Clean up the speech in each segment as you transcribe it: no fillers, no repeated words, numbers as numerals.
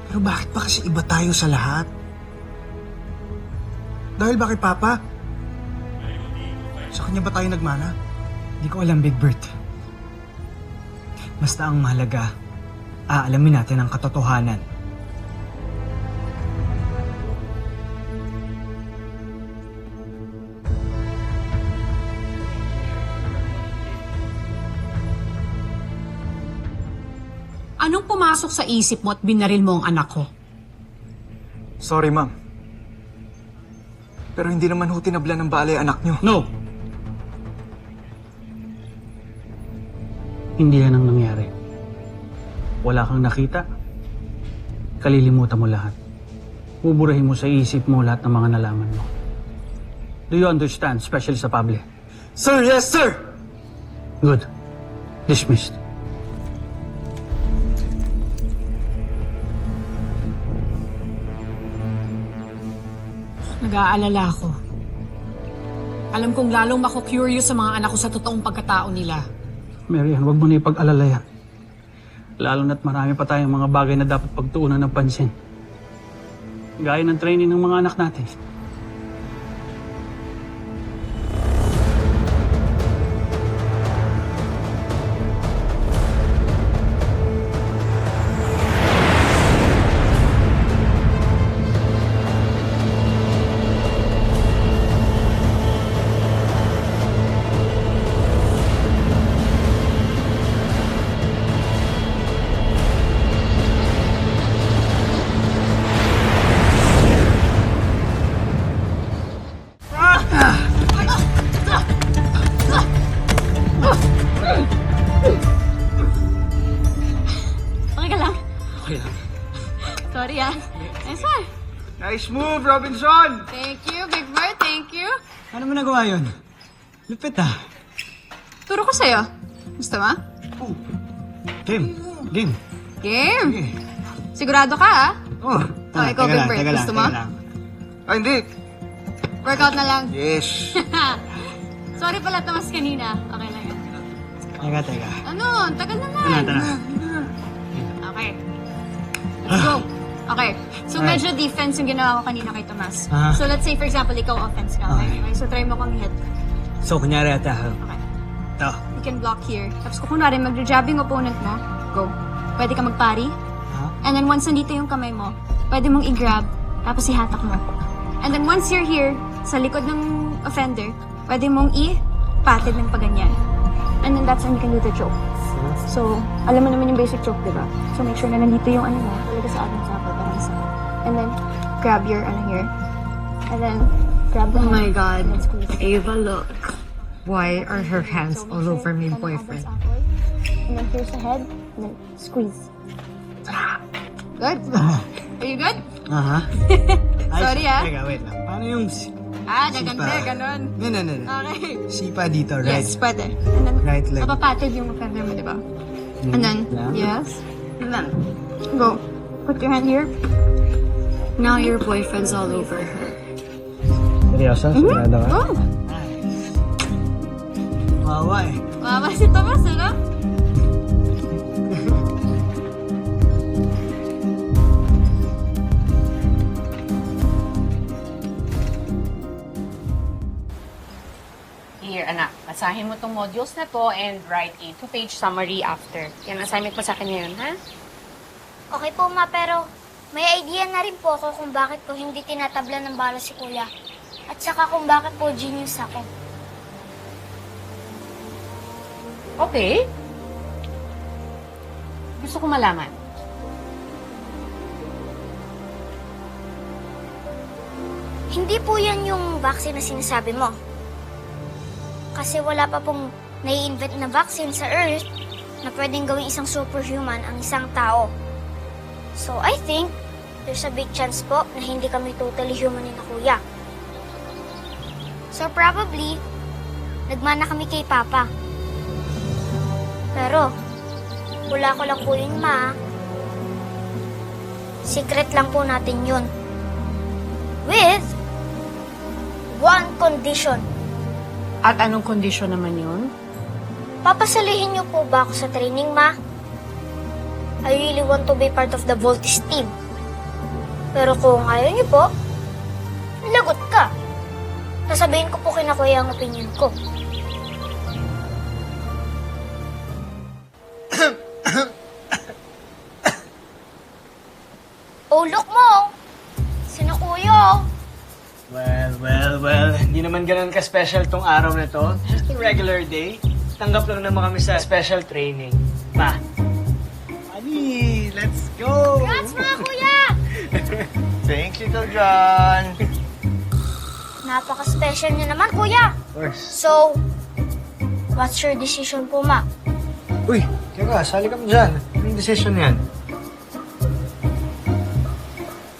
Pero bakit ba kasi iba tayo sa lahat? Dahil ba kay Papa? Sa kanya ba tayo nagmana? Hindi ko alam, Big Bert. Basta ang mahalaga, aalamin natin ang katotohanan. Anong pumasok sa isip mo at binaril mo ang anak ko? Sorry, Ma'am. Pero hindi naman ho tinabla ng balay anak nyo. No! Hindi yan ang nangyari. Wala kang nakita. Kalilimutan mo lahat. Buburahin mo sa isip mo lahat ng mga nalaman mo. Do you understand, especially sa public? Sir, yes, sir! Good. Dismissed. Nag-aalala ako. Alam kong lalong mako-curious sa mga anak ko sa totoong pagkatao nila. Marian, huwag mo na ipag-alala yan. Lalo na't marami pa tayong mga bagay na dapat pagtuunan ng pansin. Gaya ng training ng mga anak natin. Okay ka lang? Okay lang. Sorry ah. Nice one. Nice move, Robinson! Thank you, Big Bird. Thank you. Ano mo nagawa yun? Lupit ah. Turo ko sa'yo. Gusto mo? Oh. Game. Game. Game. Okay. Sigurado ka ah? Oh. Oh, ikaw, Big Bird. Gusto mo? Ah, hindi. Workout na lang. Yes. Sorry pala tamas kanina. Okay lang yun. Teka. Ano? Ang tagal naman. Tara. Okay. Let's go. Okay. So, Alright. medyo defense yung ginawa ko kanina kay Tomas. Ah. So, let's say, for example, ikaw offense ka. Okay. Okay? So, try mo kang hit. So, kunyari ata. Okay. Ito. You can block here. Tapos kung kunwari, mag-jab yung opponent mo, go. Pwede ka magpari. Ha? And then once nandito yung kamay mo, pwede mong i-grab, tapos ihatak mo. And then once you're here, sa likod ng offender, pwede mong i-patid ng paganyan. And then that's when you can do the choke. So, alam mo naman yung basic choke, di ba? So make sure na nandito yung ano mo, talaga sa ating sapal, parang isa. And then, grab your ano here. And then, grab the Oh my hand, God. and then squeeze. Ava, look. Why are her hands So, all make over sure my na boyfriend? elbows outward. And then here's the head, and then squeeze. Good? Are you good? Aha. Sorry, ah. Teka, wait lang. Paano yung... Gaganda, ganon. No. Okay. Sipa dito, right? Yes, pwede. And then, Right leg. mapapatid yung offender mo, di ba? And then, Yeah. yes. And then, go. Put your hand here. Now your boyfriend's all over her. Seryoso? Sigurado ka? Go. Wawa eh. Wawa si Tomas, ano? Here, anak. Basahin mo tong modules na to and write a 2-page summary after. Yan, assignment mo sa akin ngayon, ha? Okay po, ma, pero may idea na rin po ako kung bakit ko hindi tinatabla ng bala si Kuya. At saka kung bakit po genius ako. Okay. Gusto ko malaman. Hindi po yan yung vaccine na sinasabi mo. Kasi wala pa pong nai-invent na vaccine sa Earth na pwedeng gawing isang superhuman ang isang tao. So I think there's a big chance po na hindi kami totally human ni na Kuya. So probably, nagmana kami kay Papa. Pero, wala ko lang po yun, ma. Secret lang po natin yun. With one condition. At anong kondisyon naman yun? Papasalihin niyo po ba ako sa training, ma? I really want to be part of the Voltis team. Pero kung ayaw niyo po, lagot ka. Sasabihin ko po kina Kuya ang opinion ko. Oh, look mo! Sino Kuya? Well, hindi naman ganun ka-special tong araw na to. Just a regular day. Tanggap lang naman kami sa special training. Ma. Honey, let's go! Congrats mga Kuya! Thanks, Little John. Napaka-special niyo naman, Kuya. Of course. So, what's your decision po, Ma? Uy, teka, sali kami dyan. Anong decision yan?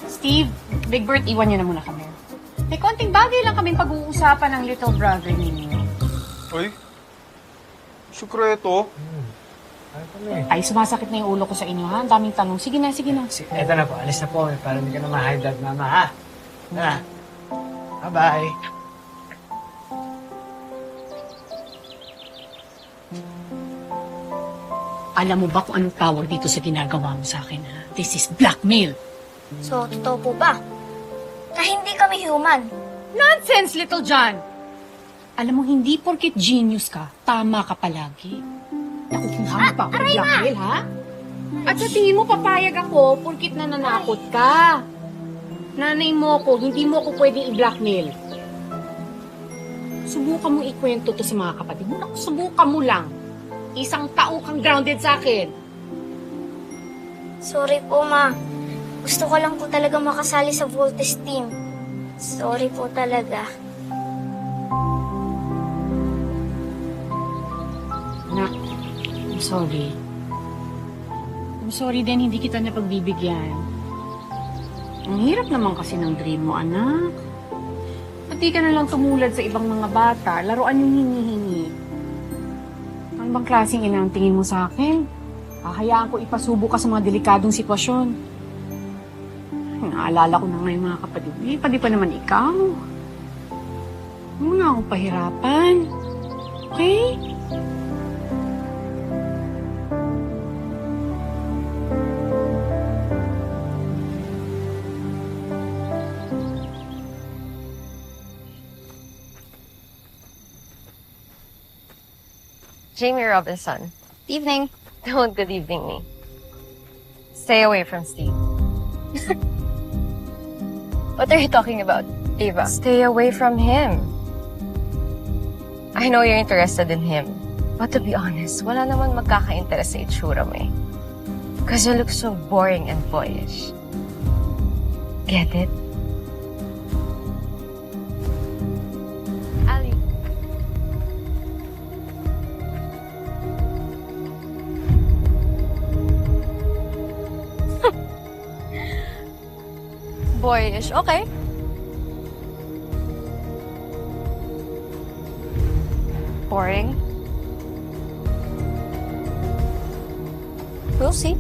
Steve, Big Bird, iwan niyo na muna kami. May konting bagay lang kaming pag-uusapan ng little brother ninyo. Uy, sukreto. Ano kami? Ay, sumasakit na yung ulo ko sa inyo, ha? Ang daming tanong. Sige na, sige na. Eto na po, alis na po kami para hindi ka na ma-high blood, mama, ha? Na. Bye-bye. Alam mo ba kung anong tawag dito sa ginagawa mo sa akin, ha? This is blackmail. So, totoo po ba? Na hindi kami human. Nonsense, Little John! Alam mo, hindi porket genius ka, tama ka palagi. Nakukuha mo pa ako ng blackmail, ha? At sa tingin mo, papayag ako porket nananakot ka. Nanay mo ko, hindi mo ako pwedeng i-blackmail. Subukan mo ikwento to sa mga kapatid mo. Naku, subukan mo lang. Isang taong kang grounded sa akin. Sorry po, Ma. Gusto ko lang po talaga makasali sa Voltes team. Sorry po talaga. Nak, I'm sorry. I'm sorry din, hindi kita napagbibigyan. Ang hirap naman kasi ng dream mo, anak. Pati ka na lang tumulad sa ibang mga bata, laruan yung hinihingi. Ano bang klaseng ina ang tingin mo sa akin? Hahayaan ko ipasubo ka sa mga delikadong sitwasyon. Naalala ko na ngayon mga kapatid. Pati pa naman ikaw. Huwag mo na akong pahirapan. Okay? Jamie Robinson. Evening. Don't good evening me. Stay away from Steve. What are you talking about, Ava? Stay away from him. I know you're interested in him. But to be honest, wala naman magkaka-interest sa itsura mo eh. Because you look so boring and boyish. Get it? Ali. Boyish, okay. Boring. We'll see.